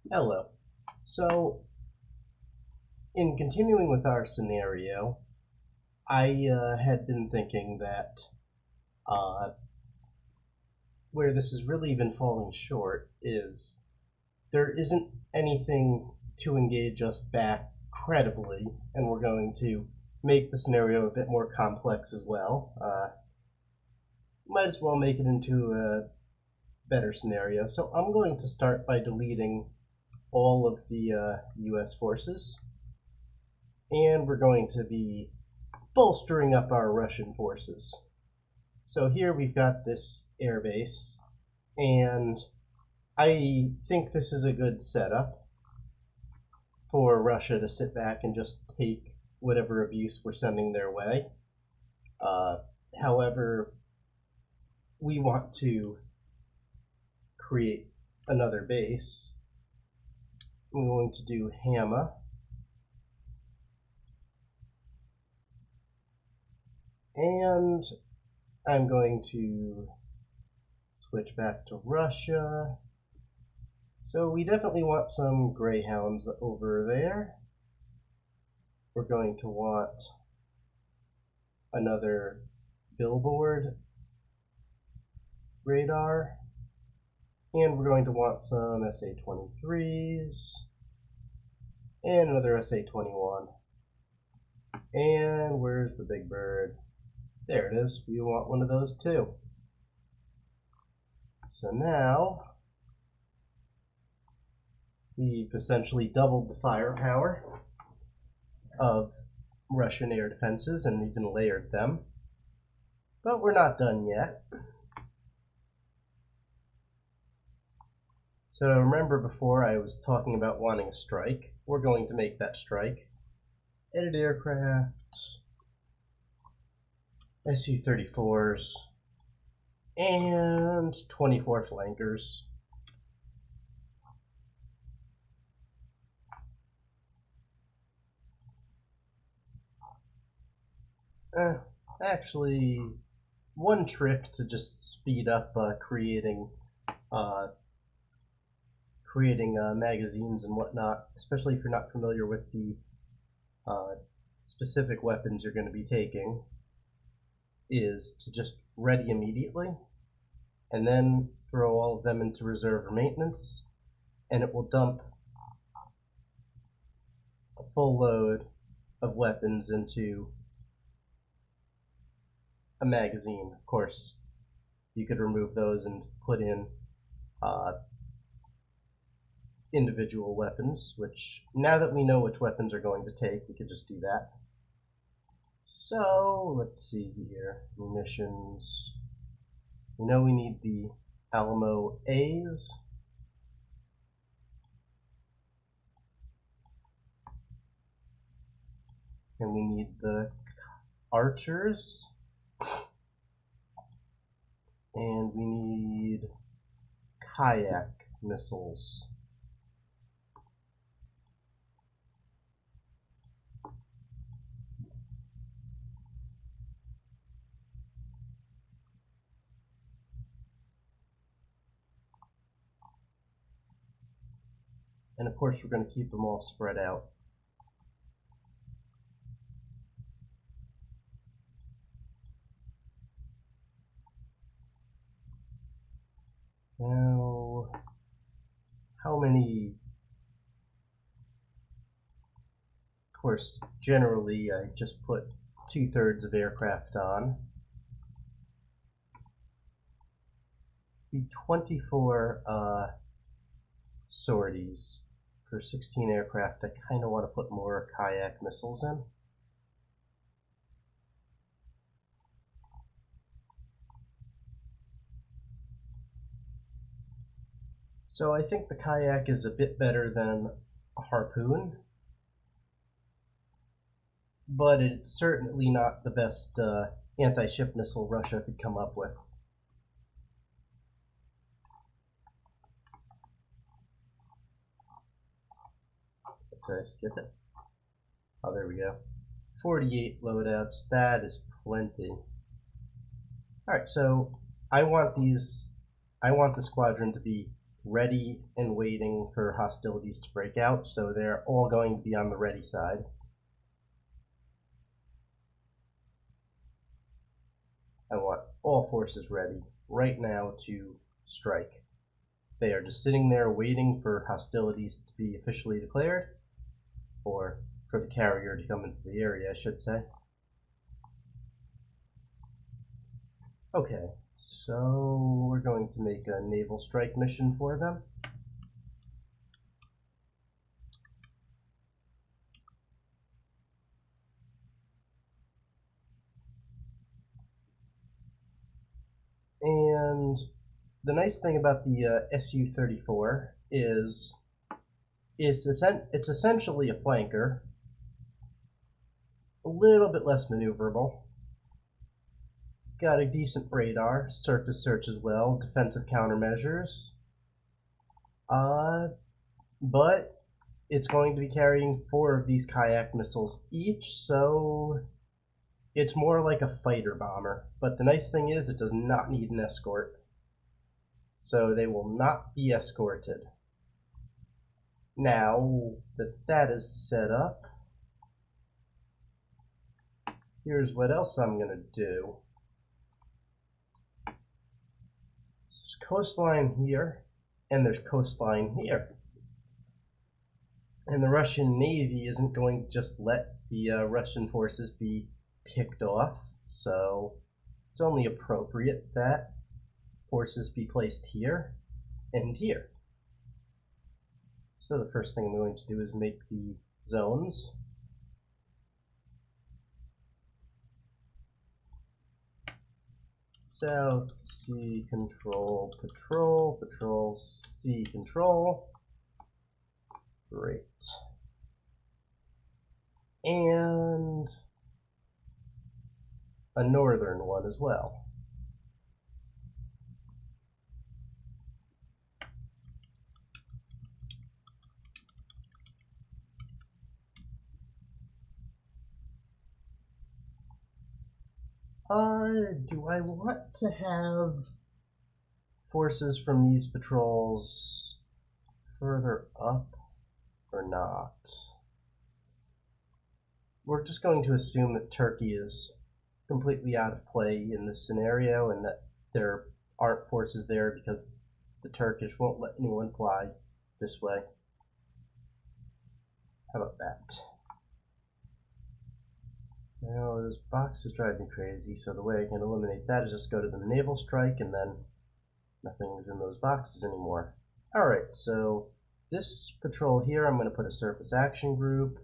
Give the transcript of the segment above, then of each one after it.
Hello. So, in continuing with our scenario, I had been thinking that uh, where this has really been falling short is there isn't anything to engage us back credibly, and we're going to make the scenario a bit more complex as well. Might as well make it into a better scenario. So I'm going to start by deleting all of the US forces, and we're going to be bolstering up our Russian forces. So here we've got this air base, and I think this is a good setup for Russia to sit back and just take whatever abuse we're sending their way. However, we want to create another base. I'm going to do Hamma. And I'm going to switch back to Russia. So we definitely want some Greyhounds over there. We're going to want another billboard radar. And we're going to want some SA-23s. And another SA-21. And where's the big bird? There it is. We want one of those too. So now we've essentially doubled the firepower of Russian air defenses and even layered them. But we're not done yet. So remember before I was talking about wanting a strike. We're going to make that strike. Edit aircraft. Su-34s, and 24 flankers. Actually, one trick to just speed up creating magazines and whatnot, especially if you're not familiar with the specific weapons you're going to be taking, is to just ready immediately and then throw all of them into reserve or maintenance, and it will dump a full load of weapons into a magazine. Of course, you could remove those and put in individual weapons, which now that we know which weapons are going to take, we could just do that. So, let's see here. Munitions. We know we need the Alamo A's. And we need the Archers. And we need kayak missiles. And of course, we're going to keep them all spread out. Now, how many? Of course, generally, I just put 2/3 of aircraft on. The 24 sorties for 16 aircraft, I kind of want to put more kayak missiles in. So I think the kayak is a bit better than a harpoon, but it's certainly not the best anti-ship missile Russia could come up with. Did I skip it? Oh, there we go. 48 loadouts, that is plenty. Alright, so I want the squadron to be ready and waiting for hostilities to break out, so they're all going to be on the ready side. I want all forces ready right now to strike. They are just sitting there waiting for hostilities to be officially declared, or for the carrier to come into the area, I should say. Okay, so we're going to make a naval strike mission for them. And the nice thing about the SU-34 is it's essentially a flanker, a little bit less maneuverable. Got a decent radar, surface search as well, defensive countermeasures. But it's going to be carrying 4 of these kayak missiles each, so it's more like a fighter bomber. But the nice thing is it does not need an escort, so they will not be escorted. Now that that is set up, here's what else I'm going to do. There's coastline here, and there's coastline here. And the Russian Navy isn't going to just let the Russian forces be picked off, so it's only appropriate that forces be placed here and here. So the first thing I'm going to do is make the zones. South Sea Control, Patrol, Patrol, Sea Control. Great. And a northern one as well. Do I want to have forces from these patrols further up or not? We're just going to assume that Turkey is completely out of play in this scenario and that there aren't forces there because the Turkish won't let anyone fly this way. How about that? Now, those boxes drive me crazy, so the way I can eliminate that is just go to the naval strike and then nothing's in those boxes anymore. Alright, so this patrol here, I'm going to put a surface action group.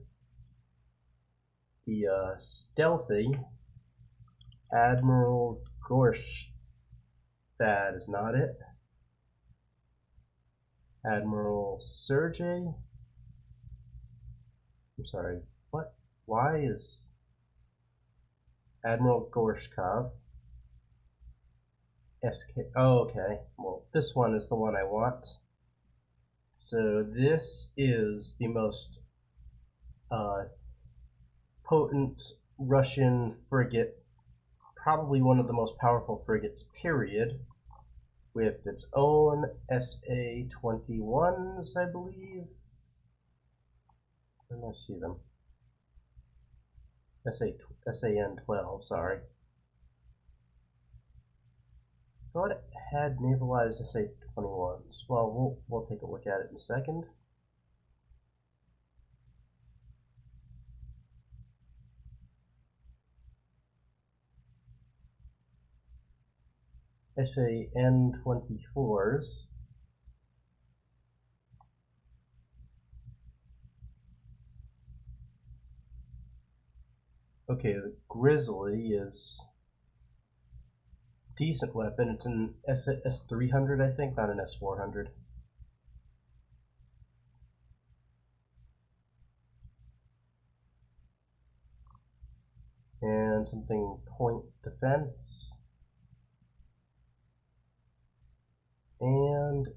The stealthy Admiral Gorsh, that is not it. Admiral Sergey. I'm sorry, what? Why is Admiral Gorshkov? SK. Oh, okay. Well, this one is the one I want. So this is the most potent Russian frigate, probably one of the most powerful frigates, period, with its own SA-21s, I believe. Where do I see them? SAN-12, sorry. Thought it had navalized SA-21s. Well, we'll take a look at it in a second. SAN-24s. Okay, the Grizzly is a decent weapon. It's an S300, I think, not an S400. And something point defense. And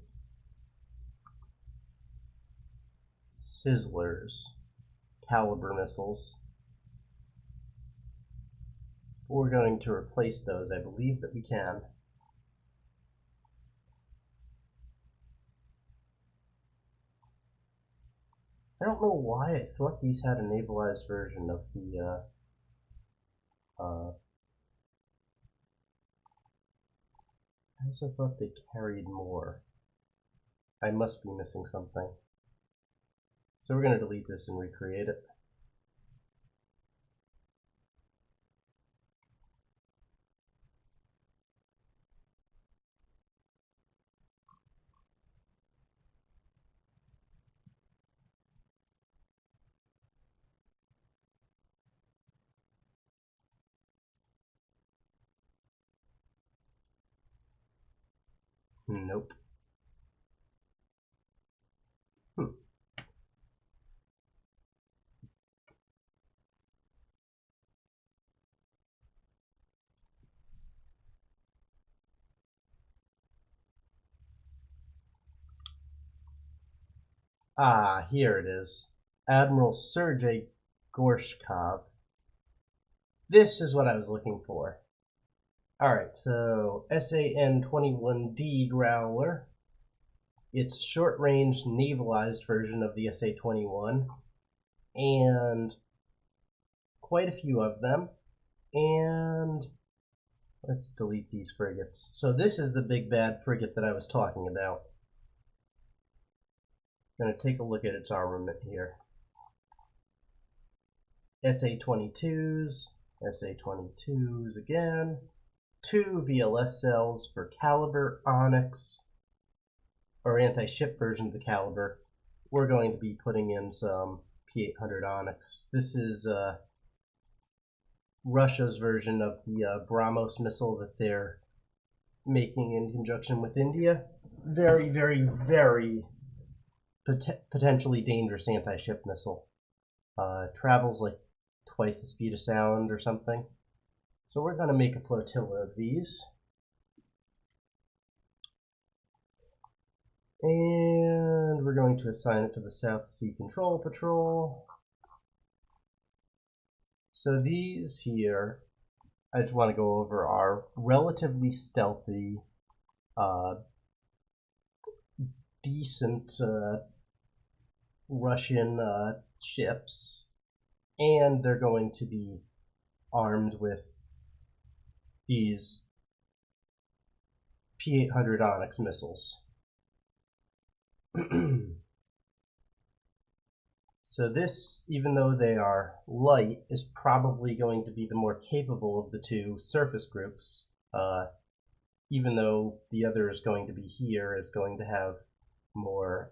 Sizzlers, caliber missiles. We're going to replace those. I believe that we can. I don't know why I thought these had a navalized version of the I also thought they carried more. I must be missing something. So we're going to delete this and recreate it. Nope. Ah, here it is. Admiral Sergei Gorshkov. This is what I was looking for. Alright, so SA-21D Growler. It's short-range navalized version of the SA-21, and quite a few of them. And let's delete these frigates. So this is the big bad frigate that I was talking about. I'm going to take a look at its armament here. SA-22s, SA-22s again, 2 VLS cells for Caliber, Onyx, or anti-ship version of the Caliber. We're going to be putting in some P-800 Onyx. This is Russia's version of the BrahMos missile that they're making in conjunction with India. Very, very, very potentially dangerous anti-ship missile. Travels like twice the speed of sound or something. So we're going to make a flotilla of these. And we're going to assign it to the South Sea Control Patrol. So these here, I just want to go over, are relatively stealthy, decent Russian ships, and they're going to be armed with these P-800 Onyx missiles. So this, even though they are light, is probably going to be the more capable of the two surface groups, even though the other is going to be here, is going to have more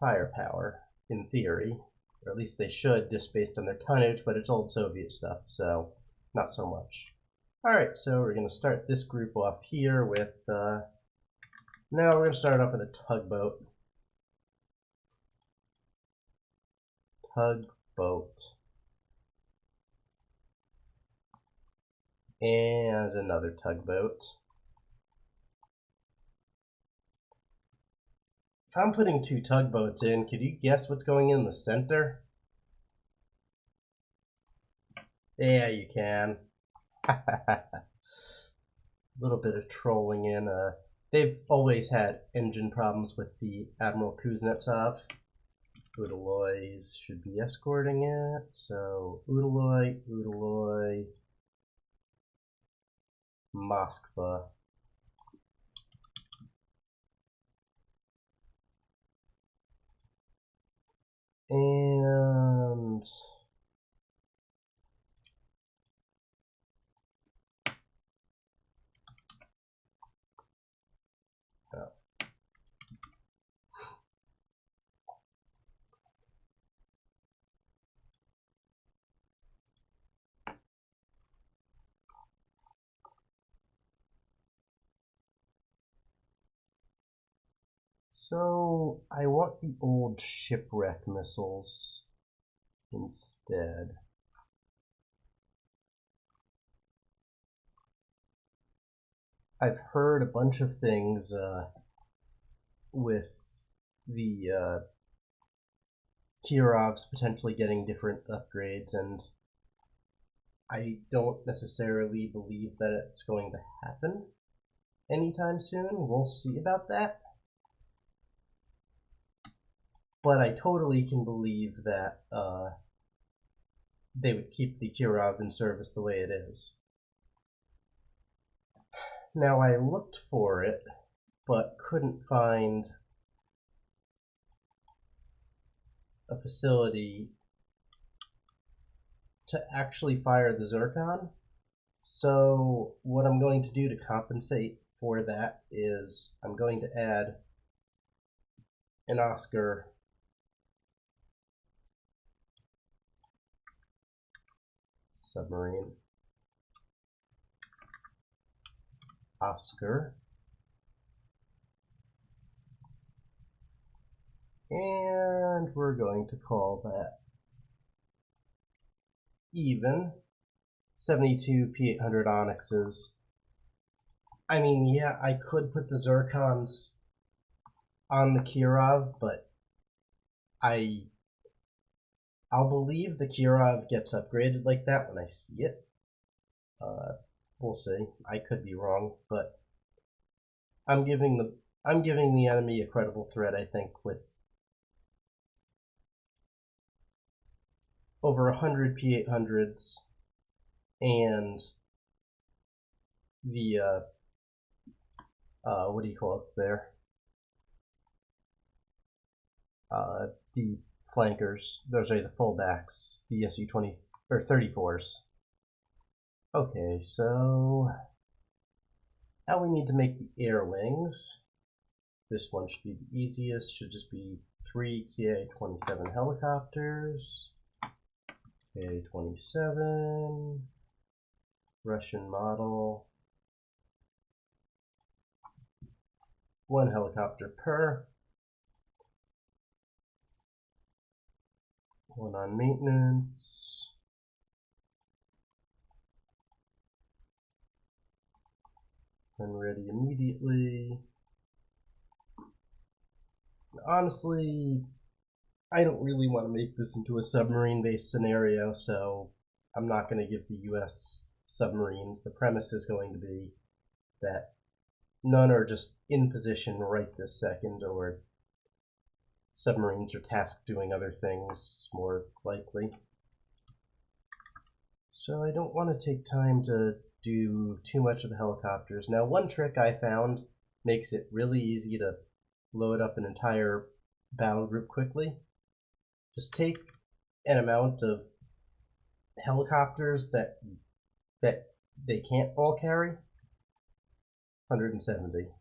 firepower, in theory. Or at least they should, just based on their tonnage, but it's old Soviet stuff, so not so much. Alright, so we're going to start this group off here with, now we're going to start off with a tugboat. Tugboat. And another tugboat. If I'm putting 2 tugboats in, could you guess what's going in the center? Yeah, you can. A little bit of trolling in. They've always had engine problems with the Admiral Kuznetsov. Udaloys should be escorting it. So Udaloy, Udaloy, Moskva. And so I want the old shipwreck missiles instead. I've heard a bunch of things with the Kirovs potentially getting different upgrades, and I don't necessarily believe that it's going to happen anytime soon. We'll see about that. but I totally can believe that they would keep the Kirov in service the way it is. Now, I looked for it, but couldn't find a facility to actually fire the Zircon. So what I'm going to do to compensate for that is I'm going to add an Oscar submarine. Oscar. And we're going to call that even 72 P800 Onyxes. I mean, yeah, I could put the Zircons on the Kirov, but I'll believe the Kirov gets upgraded like that when I see it. We'll see. I could be wrong, but I'm giving the enemy a credible threat, I think, with over 100 P800s and the what do you call it there? The flankers. Those are the fullbacks, the SU-20 or 34s. Okay, so now we need to make the air wings. This one should be the easiest. Should just be 3 Ka-27 helicopters. Ka-27, Russian model. 1 helicopter per. 1 on maintenance. And ready immediately. Honestly, I don't really want to make this into a submarine-based scenario, so I'm not going to give the US submarines. The premise is going to be that none are just in position right this second, or submarines are tasked doing other things, more likely. So I don't want to take time to do too much of the helicopters. Now, one trick I found makes it really easy to load up an entire battle group quickly. Just take an amount of helicopters that they can't all carry. 170.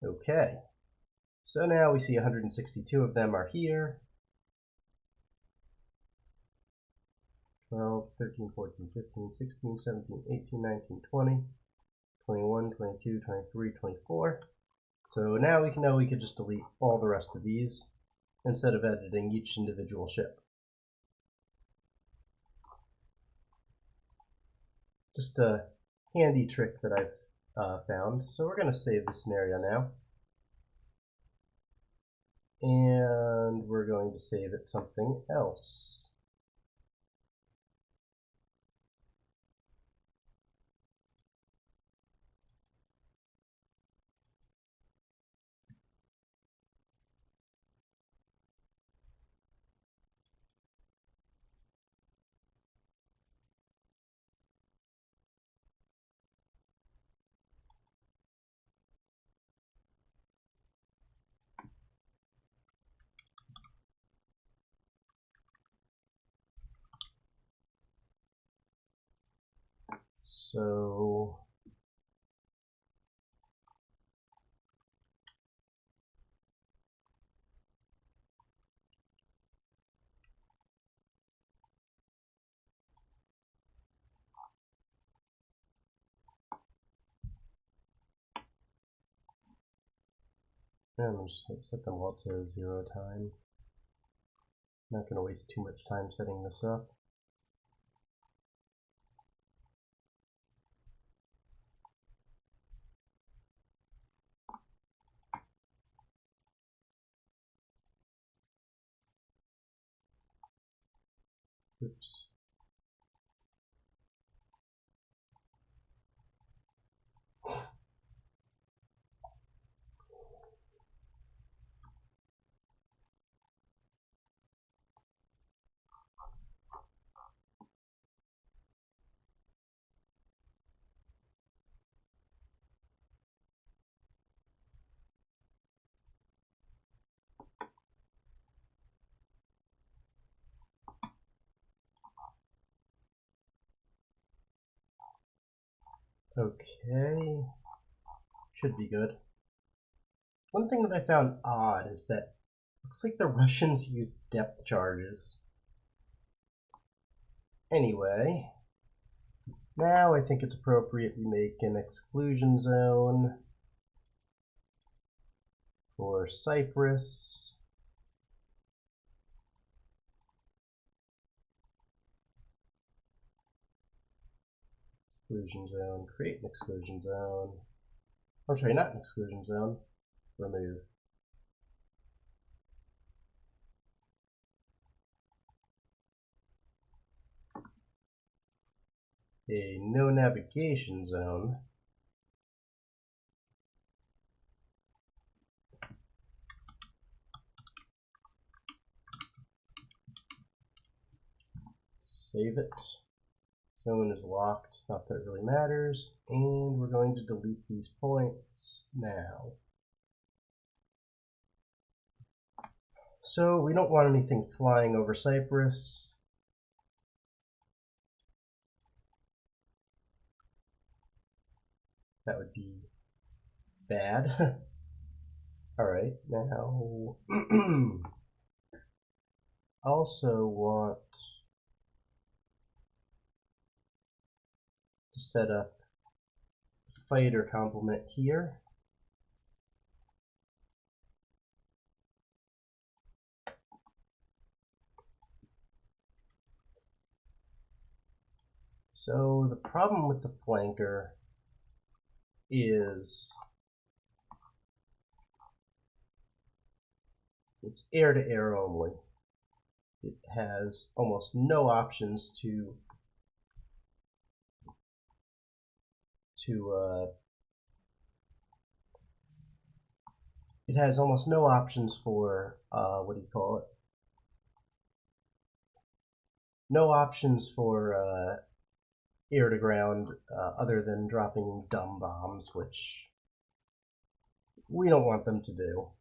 Okay. So now we see 162 of them are here. 12, 13, 14, 15, 16, 17, 18, 19, 20, 21, 22, 23, 24. So now we know we could just delete all the rest of these instead of editing each individual ship. Just a handy trick that I've found. So we're going to save the scenario now. And we're going to save it something else. So I'm just going to set them all to 0 time. Not going to waste too much time setting this up. Oops. Okay, should be good. One thing that I found odd is that looks like the Russians use depth charges. Anyway, now I think it's appropriate we make an exclusion zone for Cyprus. Exclusion zone, create an exclusion zone. I'm sorry, not an exclusion zone, remove. A no navigation zone. Save it. Zone is locked, not that it really matters. And we're going to delete these points now. So we don't want anything flying over Cyprus. That would be bad. All right, now also want to set up fighter complement here. So the problem with the flanker is it's air-to-air only. It has almost no options to it has almost no options for what do you call it? No options for air to ground other than dropping dumb bombs, which we don't want them to do.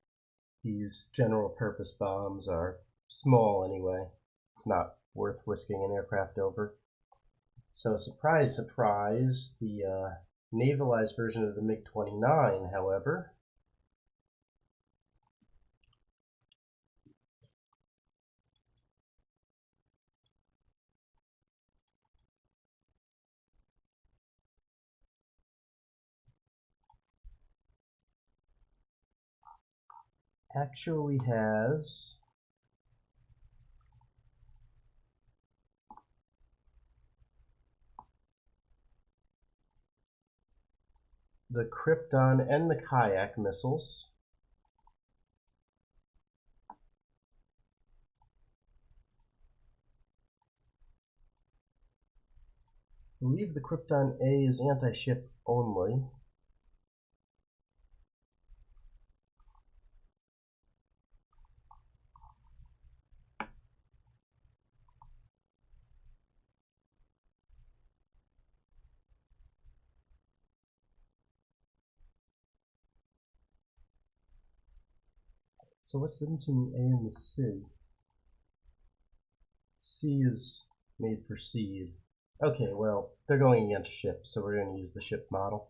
These general purpose bombs are small anyway. It's not worth whisking an aircraft over. So surprise, surprise, the navalized version of the MiG-29, however, actually has the Krypton and the Kayak missiles. I believe the Krypton A is anti-ship only. So what's the difference between the A and the C? C is made for seed. Okay, well, they're going against ships, so we're going to use the ship model.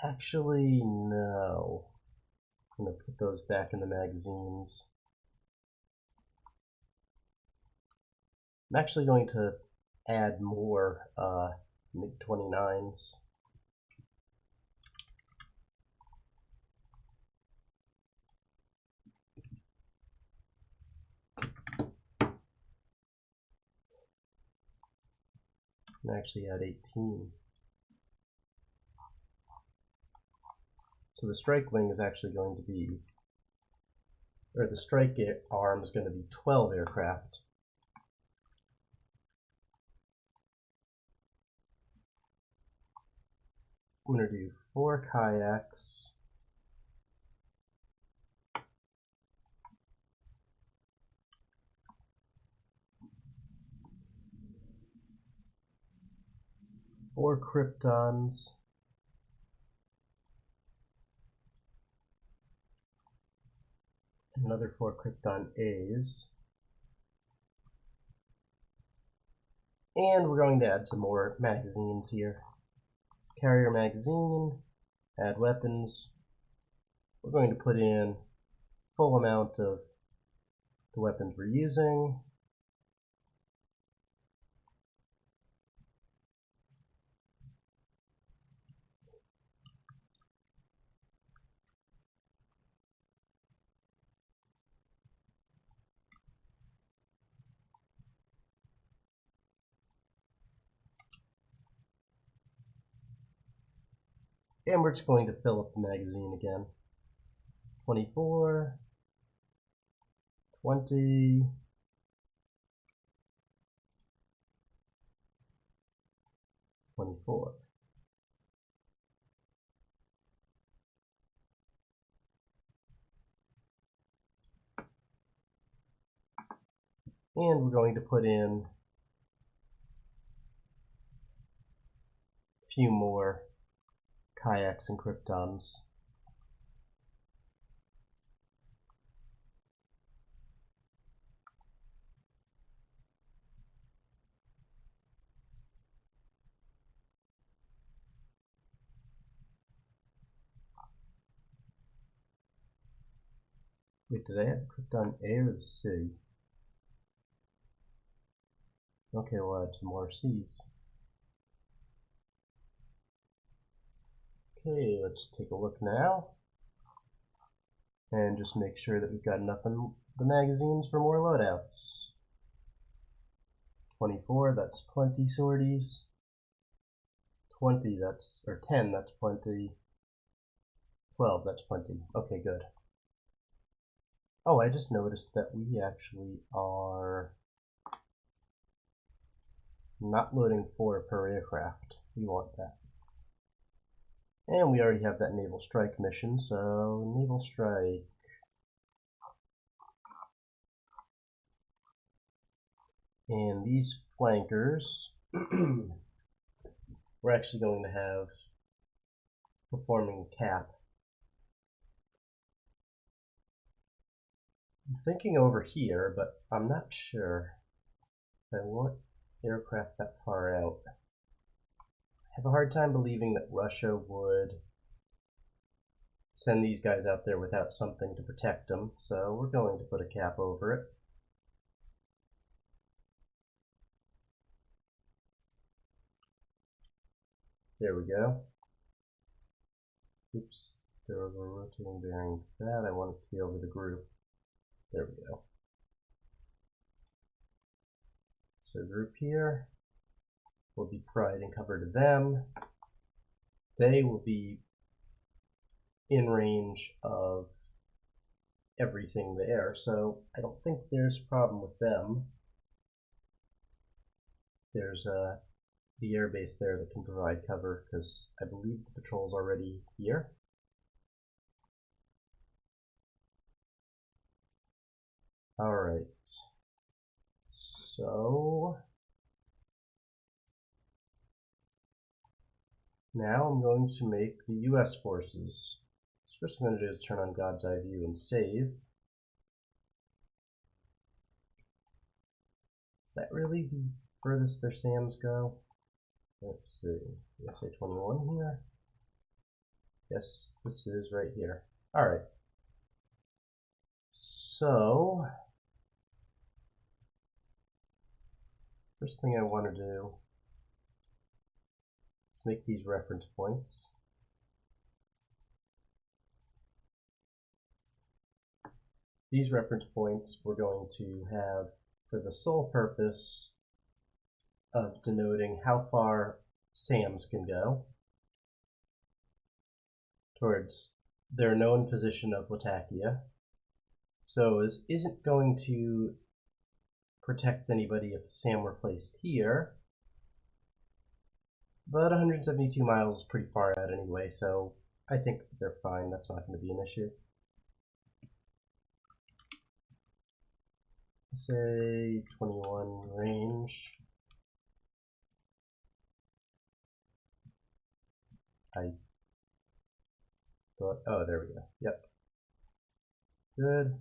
Actually, no. I'm going to put those back in the magazines. I'm actually going to add more MiG-29s. And actually add 18. So the strike wing is actually going to be, or the strike arm is going to be 12 aircraft. I'm going to do 4 kayaks. Four Kryptons. Another 4 Krypton A's. And we're going to add some more magazines here. Carrier magazine, add weapons. We're going to put in full amount of the weapons we're using. And we're just going to fill up the magazine again. 24, 20, 24. And we're going to put in a few more kayaks and kryptons. Wait, did I have krypton A or the C? Okay, we'll add some more C's. Okay, let's take a look now. And just make sure that we've got enough in the magazines for more loadouts. 24, that's plenty sorties. 20, that's, or 10, that's plenty. 12, that's plenty. Okay, good. Oh, I just noticed that we actually are not loading 4 per aircraft. We want that. And we already have that Naval Strike mission, so Naval Strike. And these flankers, we're actually going to have performing cap. I'm thinking over here, but I'm not sure if I want aircraft that far out. I have a hard time believing that Russia would send these guys out there without something to protect them, so we're going to put a cap over it. There we go. Oops, there was a rotating bearing to that. I want it to be over the group. There we go. So group here will be pride and cover to them. They will be in range of everything there, so I don't think there's a problem with them. There's the airbase there that can provide cover, because I believe the patrol's already here. Alright, so now I'm going to make the US forces. So first I'm going to do is turn on God's Eye View and save. Is that really the furthest their SAMs go? Let's see, SA-21 here. Yes, this is right here. Alright. So, first thing I want to do is make these reference points. These reference points we're going to have for the sole purpose of denoting how far SAMs can go towards their known position of Latakia. So this isn't going to protect anybody if the SAM were placed here, but 172 miles is pretty far out anyway, so I think they're fine. That's not going to be an issue. SA-21 range. I thought, oh, there we go. Yep. Good.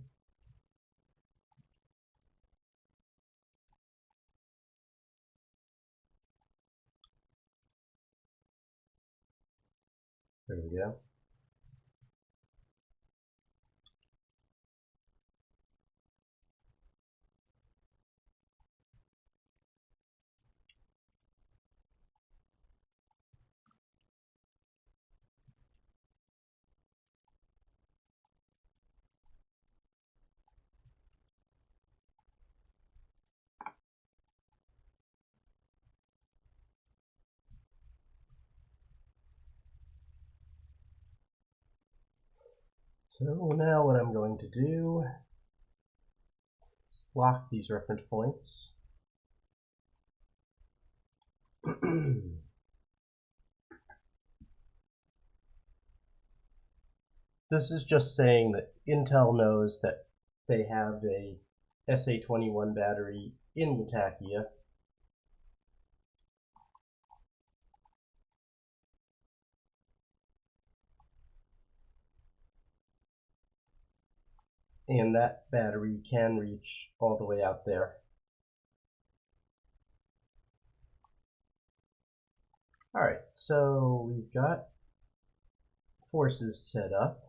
There we go. So now what I'm going to do is lock these reference points. This is just saying that Intel knows that they have a SA-21 battery in Latakia. And that battery can reach all the way out there. Alright, so we've got forces set up.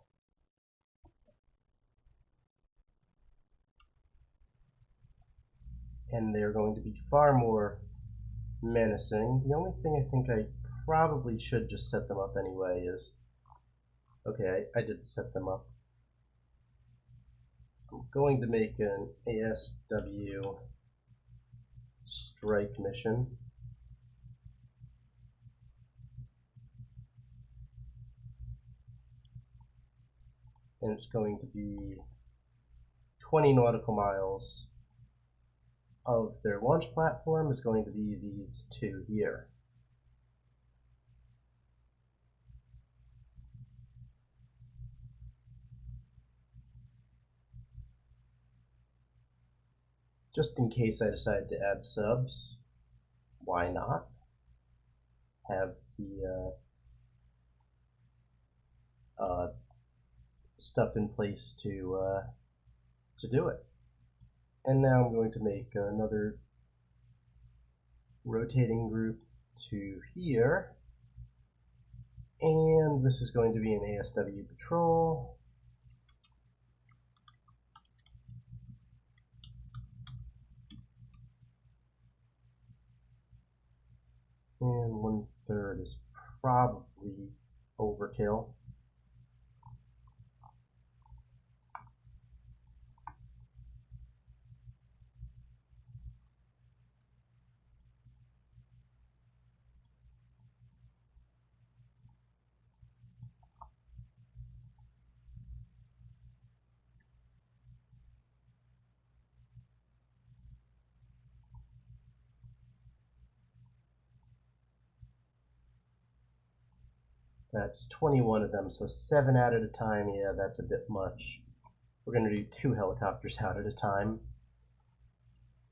And they're going to be far more menacing. The only thing I think I probably should just set them up anyway is, okay, I did set them up. I'm going to make an ASW strike mission. And it's going to be 20 nautical miles of their launch platform is going to be these two here. Just in case I decide to add subs, why not? Have the stuff in place to do it. And now I'm going to make another rotating group to here. And this is going to be an ASW patrol. And 1/3 is probably overkill. That's 21 of them, so 7 out at a time. Yeah, that's a bit much. We're going to do 2 helicopters out at a time.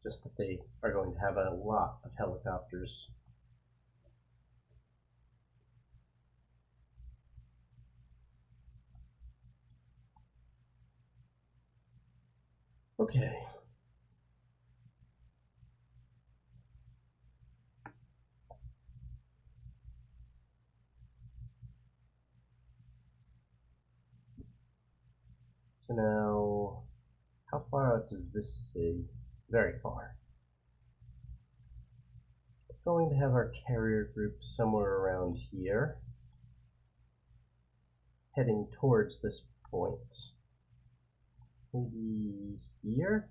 Just that they are going to have a lot of helicopters. Okay. So now, how far out does this say? Very far. We're going to have our carrier group somewhere around here, heading towards this point. Maybe here?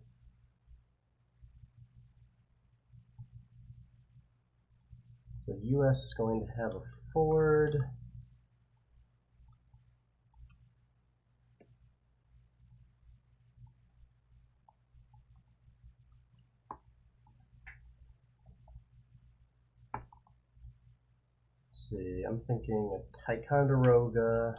So the US is going to have a forward. Let's see, I'm thinking a Ticonderoga.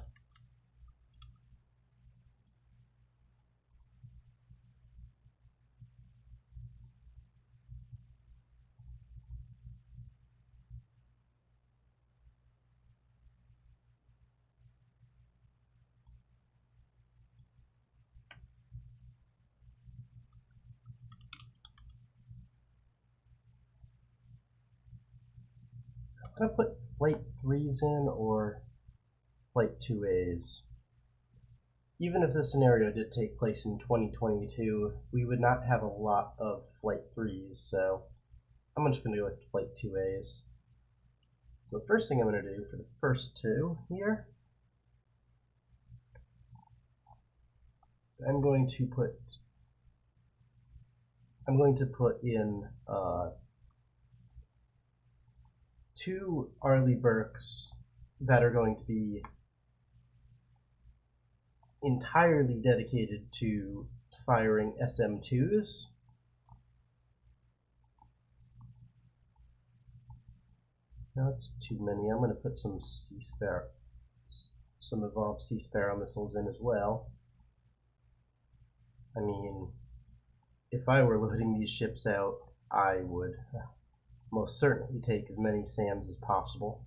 I'm going to put flight 3s in, or Flight 2As. Even if this scenario did take place in 2022, we would not have a lot of Flight 3s, so I'm just going to go with Flight 2As. So the first thing I'm going to do for the first two here, I'm going to put in 2 Arleigh Burkes that are going to be entirely dedicated to firing SM-2s. No, it's too many. I'm going to put some evolved Sea Sparrow missiles in as well. I mean, if I were loading these ships out, I would most certainly take as many SAMs as possible.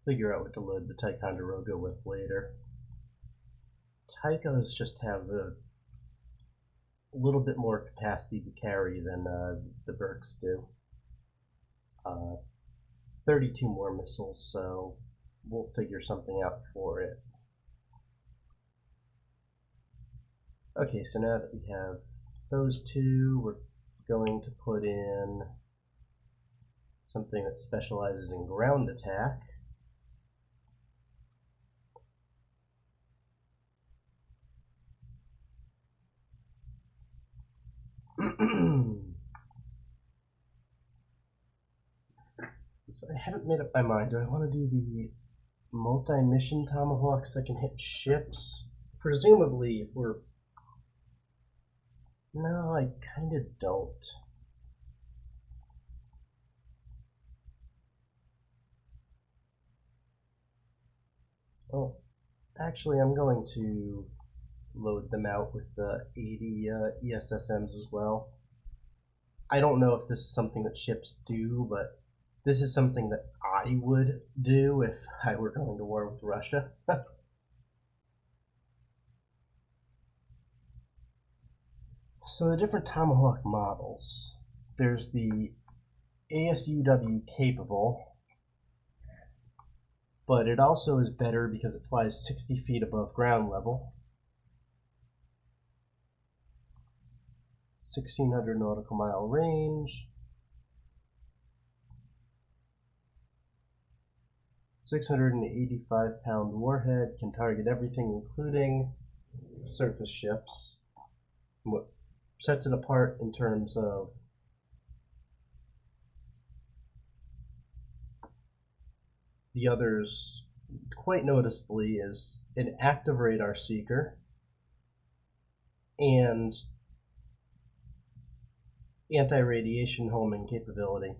Figure out what to load the Ticonderoga with later. Tychos just have a little bit more capacity to carry than the Burkes do. 32 more missiles, so we'll figure something out for it. Okay, so now that we have those two, we're going to put in something that specializes in ground attack. So I haven't made up my mind. Do I want to do the multi-mission Tomahawks that can hit ships? Presumably, if we're... No, I kind of don't. Well, actually, I'm going to load them out with the 80 ESSMs as well. I don't know if this is something that ships do, but this is something that I would do if I were going to war with Russia. So the different Tomahawk models. There's the ASUW capable, but it also is better because it flies 60 feet above ground level. 1,600 nautical mile range. 685-pound warhead, can target everything including surface ships. What sets it apart in terms of the others quite noticeably is an active radar seeker and anti-radiation homing capability.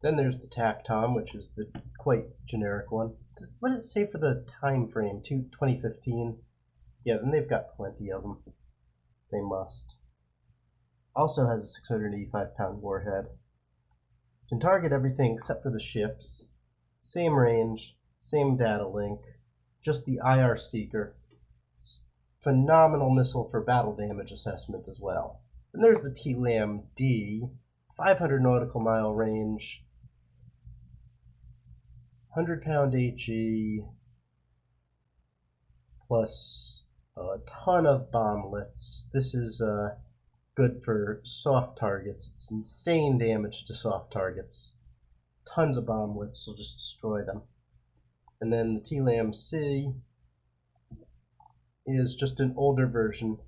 Then there's the TACTOM, which is the quite generic one. What did it say for the time frame? 2015? Yeah, then they've got plenty of them. They must. Also has a 685-pound warhead. Can target everything except for the ships. Same range, same data link, just the IR seeker. Phenomenal missile for battle damage assessment as well. And there's the TLAM-D, 500 nautical mile range, 100-pound HE, plus a ton of bomblets. This is good for soft targets. It's insane damage to soft targets. Tons of bomblets will just destroy them. And then the TLAM-C is just an older version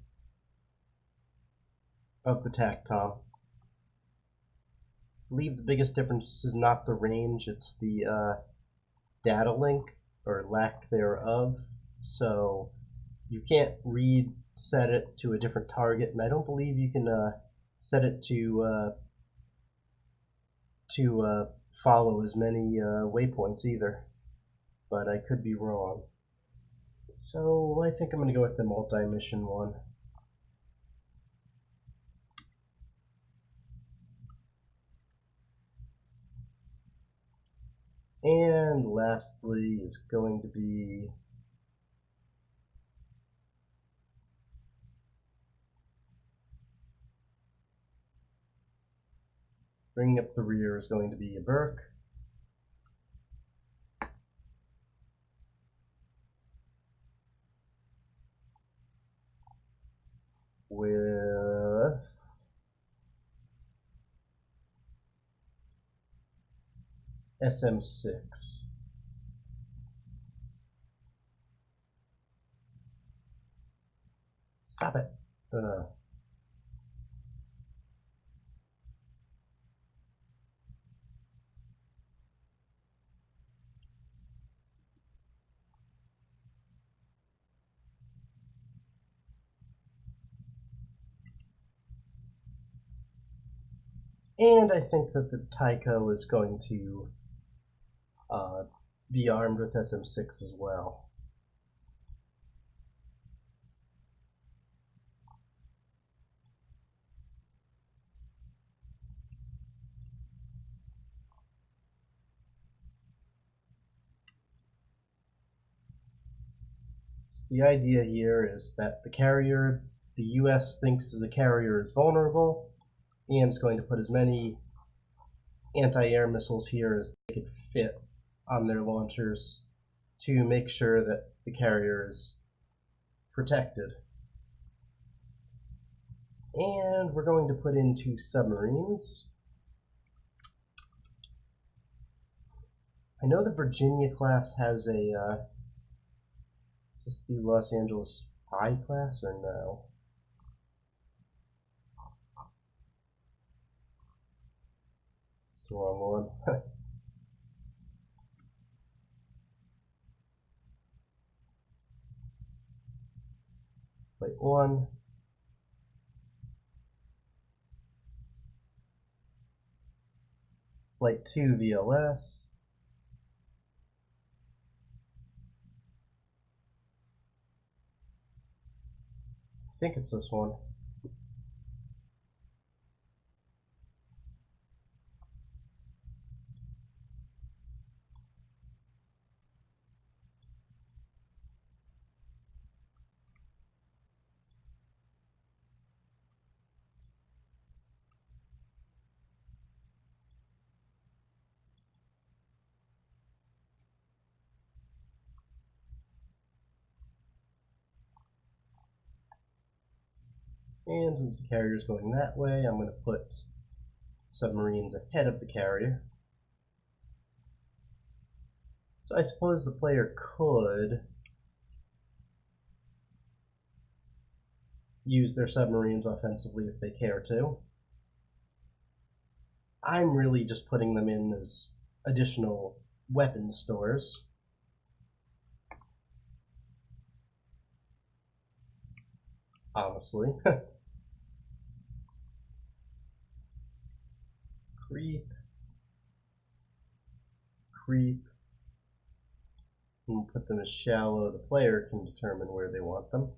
of the TACTOM. I believe the biggest difference is not the range, it's the data link, or lack thereof. So you can't set it to a different target, and I don't believe you can set it to follow as many waypoints either, but I could be wrong. So I think I'm going to go with the multi-mission one. And lastly is going to be bringing up the rear is going to be a Burke. With SM-6. Stop it. And I think that the Tycho is going to be armed with SM-6 as well. So the idea here is that the carrier, the US thinks the carrier is vulnerable, and is going to put as many anti-air missiles here as they could fit on their launchers to make sure that the carrier is protected. And we're going to put in 2 submarines. I know the Virginia class has a, is this the Los Angeles Spy class or no? It's the wrong one. Flight 1. Flight 2 VLS. I think it's this one. And since the carrier is going that way, I'm going to put submarines ahead of the carrier. So I suppose the player could use their submarines offensively if they care to. I'm really just putting them in as additional weapon stores. Honestly. Creep. Creep. And we'll put them as shallow. The player can determine where they want them.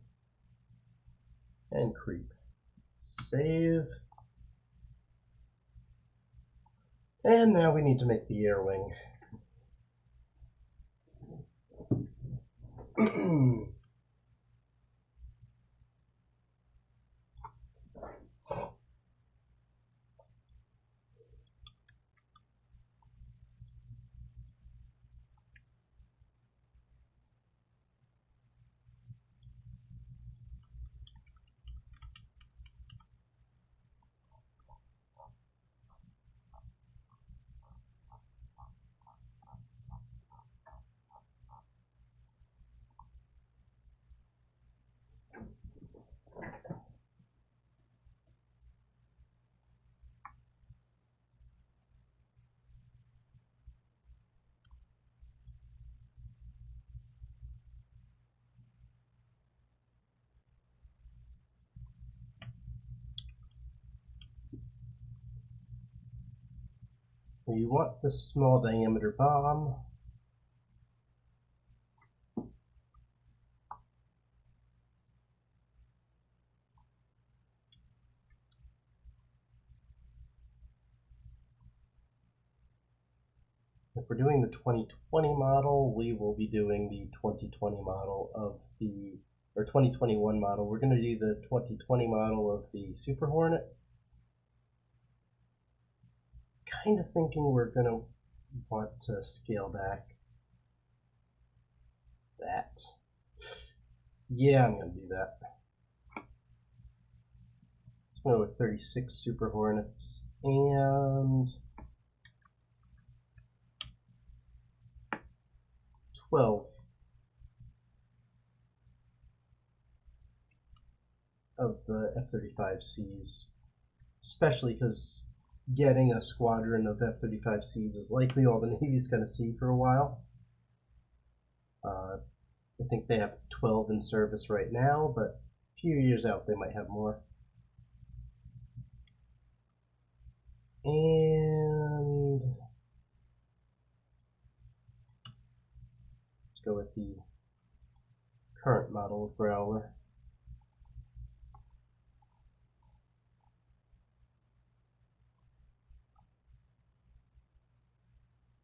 And creep. Save. And now we need to make the air wing. We want the small diameter bomb. If we're doing the 2020 model, we will be doing the 2020 model of the, or 2021 model. We're going to do the 2020 model of the Super Hornet. Kind of thinking we're going to want to scale back that. Yeah, I'm going to do that. Let's go with 36 Super Hornets and 12 of the F-35Cs, especially because getting a squadron of F-35Cs is likely all the Navy's going to see for a while. I think they have 12 in service right now, but a few years out they might have more. And let's go with the current model of Growler.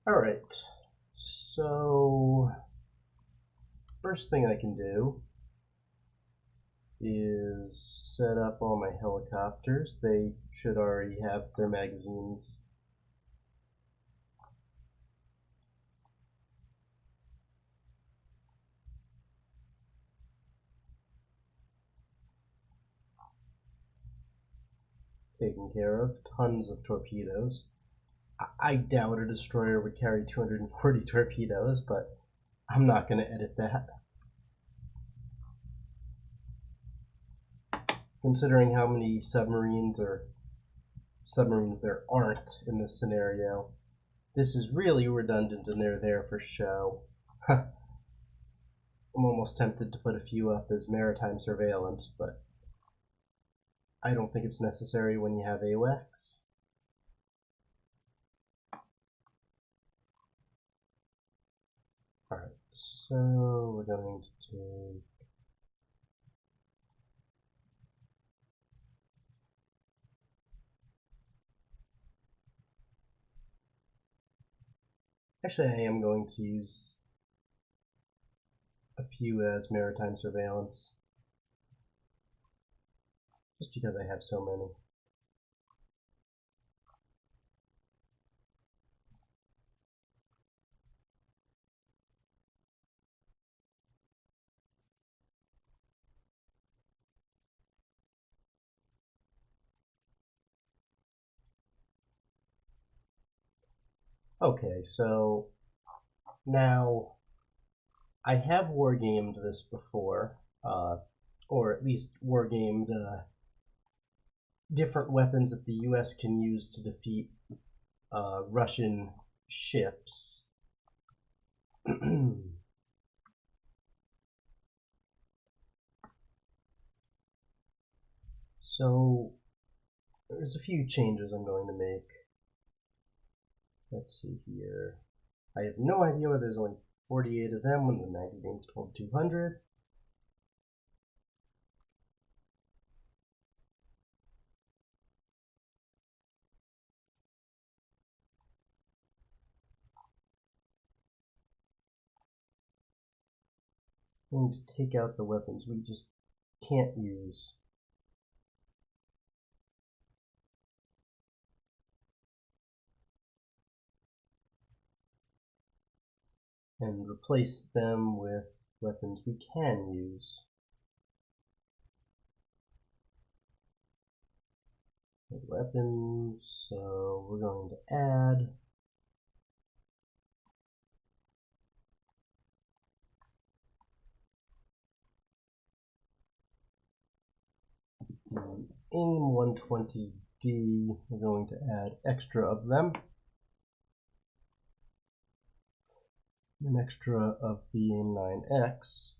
Alright, so first thing I can do is set up all my helicopters. They should already have their magazines taken care of. Tons of torpedoes. I doubt a destroyer would carry 240 torpedoes, but I'm not going to edit that. Considering how many submarines there aren't in this scenario, this is really redundant and they're there for show. I'm almost tempted to put a few up as maritime surveillance, but I don't think it's necessary when you have AWACS. Alright, so we're going to take actually, I am going to use a few as maritime surveillance, just because I have so many. Okay, so now I have wargamed this before, or at least wargamed different weapons that the US can use to defeat Russian ships. So there's a few changes I'm going to make. Let's see here. I have no idea why there's only 48 of them when the magazine's told 200. I'm going to take out the weapons we just can't use. And replace them with weapons we can use. Weapons, so we're going to add AIM 120D. We're going to add extra of them. An extra of the AIM 9X.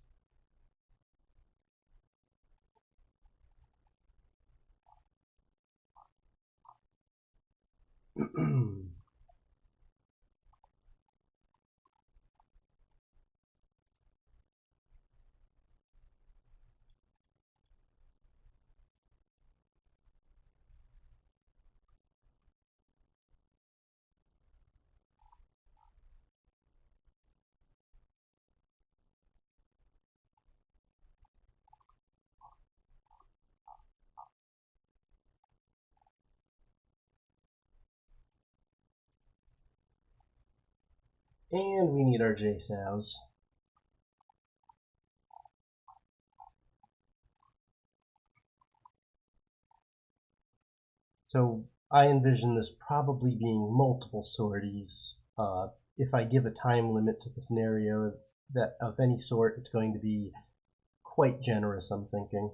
And we need our JSOWs. So I envision this probably being multiple sorties. If I give a time limit to the scenario that of any sort, it's going to be quite generous, I'm thinking.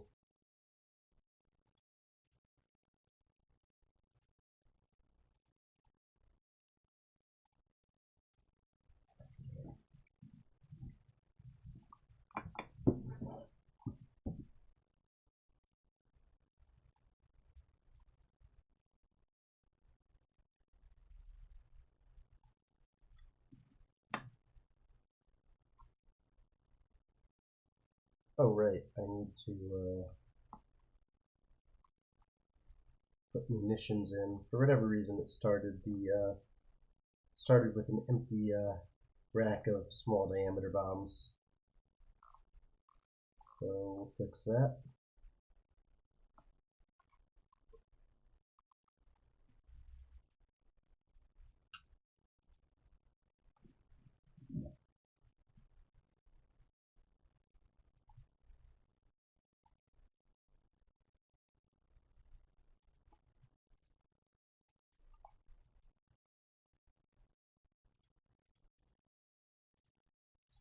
Oh, right, I need to put munitions in. For whatever reason, it started with an empty rack of small diameter bombs. So we'll fix that.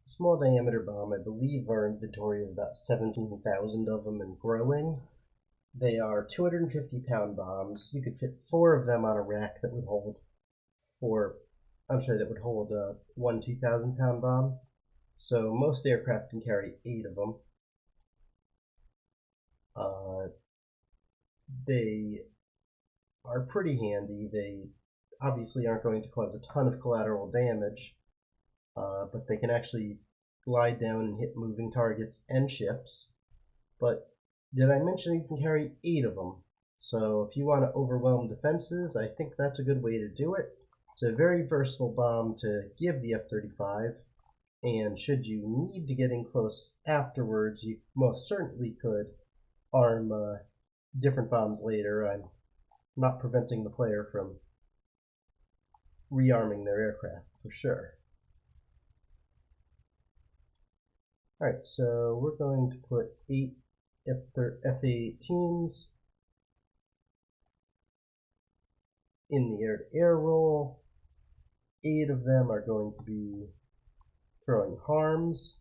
Small diameter bomb, I believe our inventory is about 17,000 of them and growing. They are 250-pound bombs. You could fit 4 of them on a rack that would hold one 2,000-pound bomb. So most aircraft can carry 8 of them. They are pretty handy. They obviously aren't going to cause a ton of collateral damage, but they can actually glide down and hit moving targets and ships. But did I mention you can carry 8 of them? So if you want to overwhelm defenses, I think that's a good way to do it. It's a very versatile bomb to give the F-35, and should you need to get in close afterwards, you most certainly could arm different bombs later. I'm not preventing the player from rearming their aircraft, for sure. Alright, so we're going to put 8 F-18s in the air-to-air roll. 8 of them are going to be throwing harms,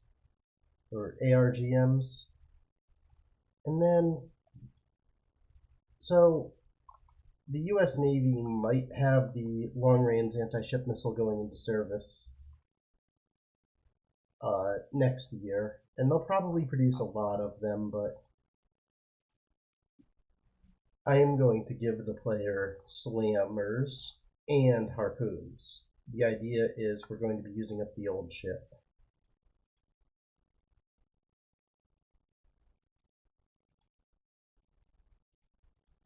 or ARGMs. And then, so the US Navy might have the long-range anti-ship missile going into service next year, and they'll probably produce a lot of them, but I am going to give the player slammers and harpoons. The idea is we're going to be using up the old ship.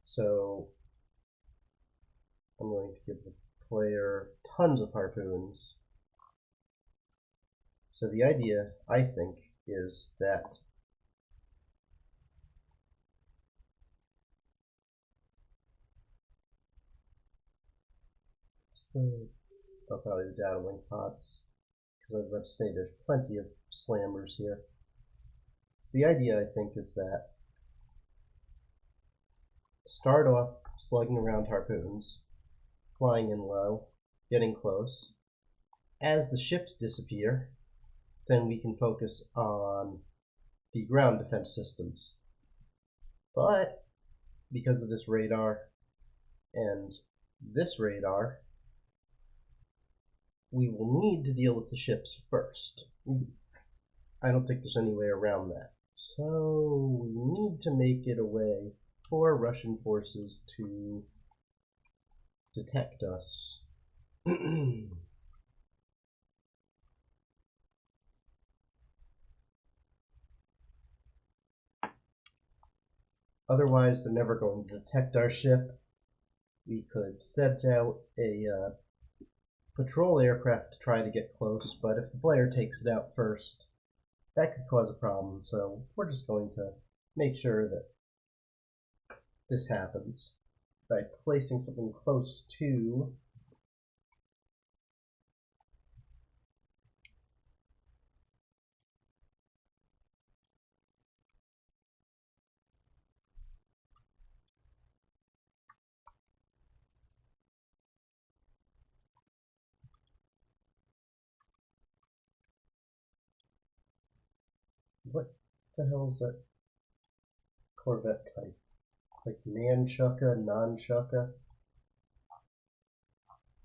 So I'm going to give the player tons of harpoons. So the idea, I think, is that probably the dattling pots, because I was about to say there's plenty of slammers here. So the idea, I think, is that start off slugging around harpoons, flying in low, getting close. As the ships disappear, then we can focus on the ground defense systems. But because of this radar and this radar, we will need to deal with the ships first. I don't think there's any way around that. So we need to make it a way for Russian forces to detect us. Otherwise, they're never going to detect our ship. We could send out a patrol aircraft to try to get close, but if the player takes it out first, that could cause a problem. So we're just going to make sure that this happens by placing something close to What the hell is that Corvette type? It's like Nanchuka, Nunchuka.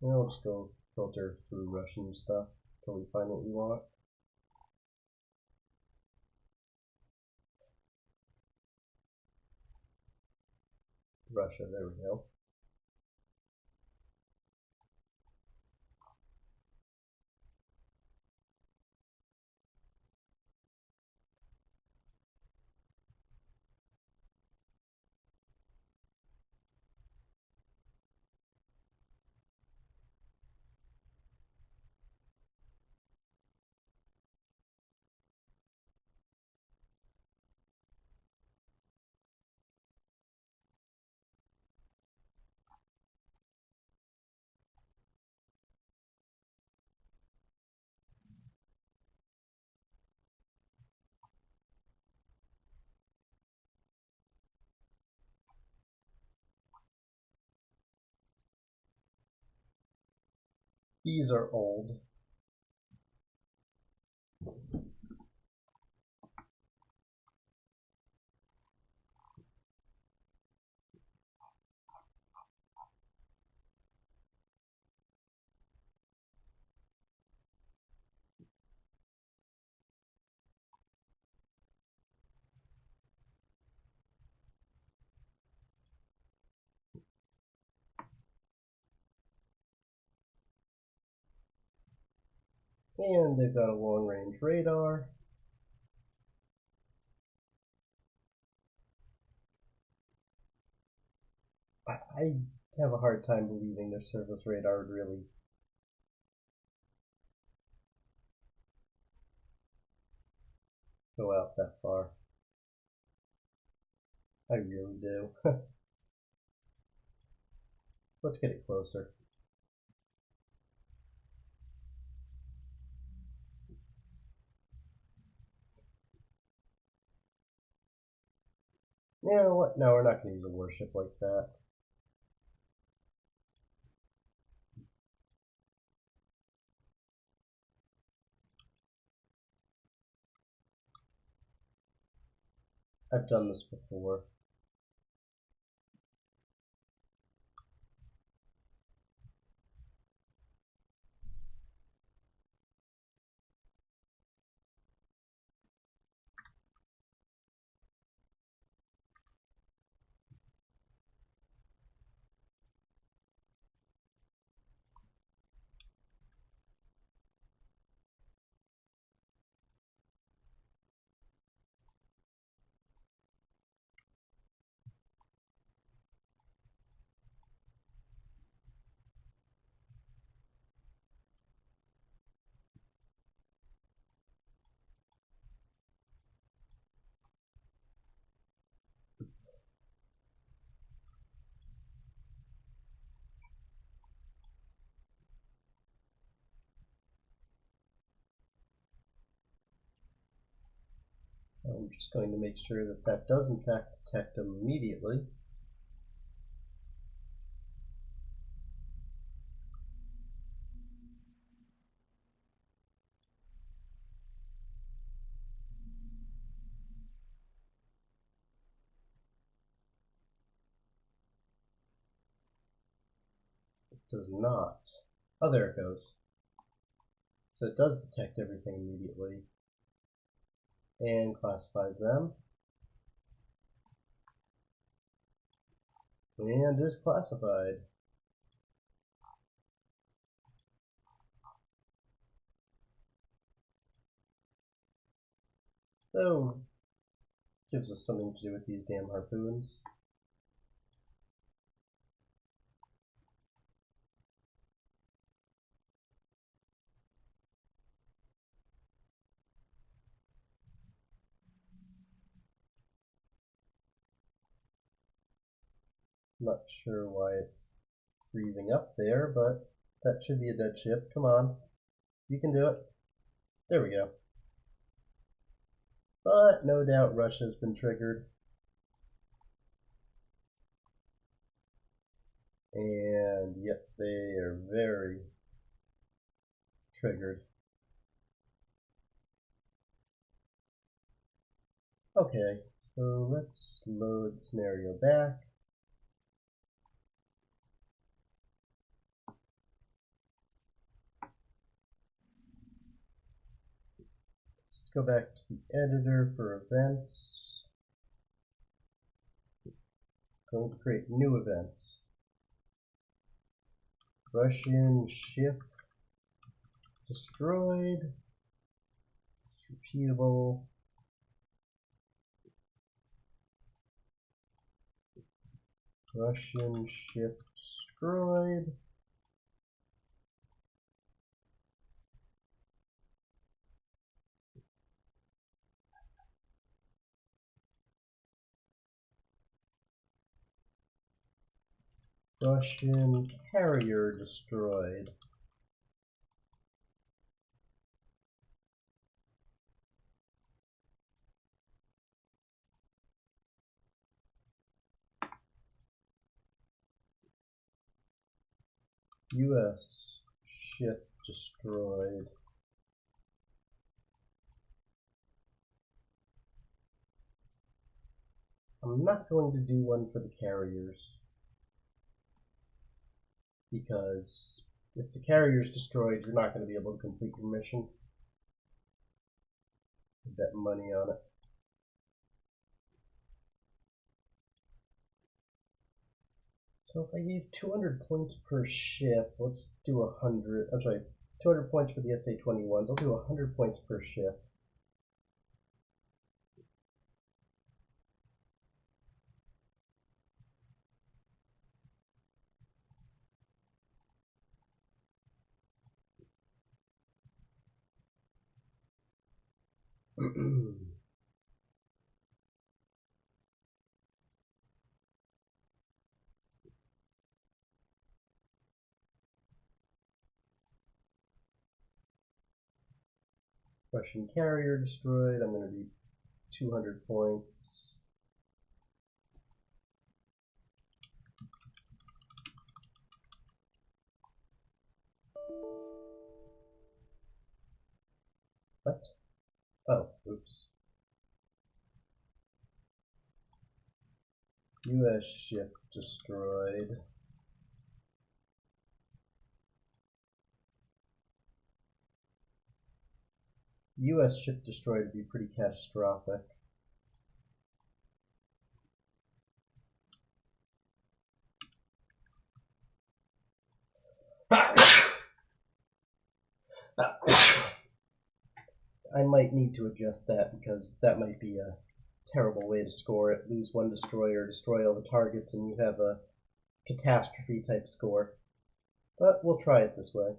I'll just go filter through Russian stuff until we find what we want. Russia, there we go. These are old. And they've got a long-range radar. I have a hard time believing their surface radar would really go out that far. I really do. Let's get it closer. You know what? No, we're not going to use a warship like that. I've done this before. I'm just going to make sure that that does in fact detect them immediately. It does not. Oh, there it goes. So it does detect everything immediately and classifies them. And is classified. So, gives us something to do with these damn harpoons. Not sure why it's freezing up there, but that should be a dead ship. Come on. You can do it. There we go. But no doubt Russia's been triggered. And yep, they are very triggered. Okay, so let's load the scenario back. Let's go back to the editor for events. Going to create new events. Russian ship destroyed. It's repeatable. Russian ship destroyed. Russian carrier destroyed. U.S. ship destroyed. I'm not going to do one for the carriers, because if the carrier is destroyed, you're not going to be able to complete your mission. Bet money on it. So if I gave 200 points per ship, let's do 100. I'm sorry, 200 points for the SA-21s. I'll do 100 points per ship. Russian carrier destroyed. I'm going to do 200 points. What? Oh, oops. U.S. ship destroyed. U.S. ship destroyed would be pretty catastrophic. I might need to adjust that, because that might be a terrible way to score it. Lose one destroyer, destroy all the targets, and you have a catastrophe type score. But we'll try it this way.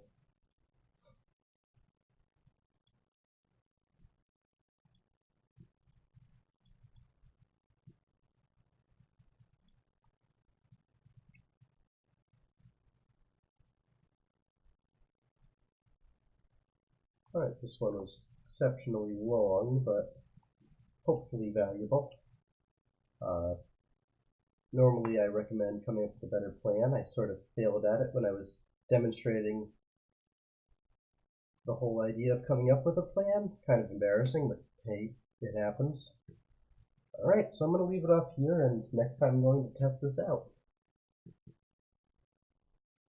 Alright, this one was exceptionally long, but hopefully valuable. Normally I recommend coming up with a better plan. I sort of failed at it when I was demonstrating the whole idea of coming up with a plan. Kind of embarrassing, but hey, it happens. Alright, so I'm going to leave it off here, and next time I'm going to test this out.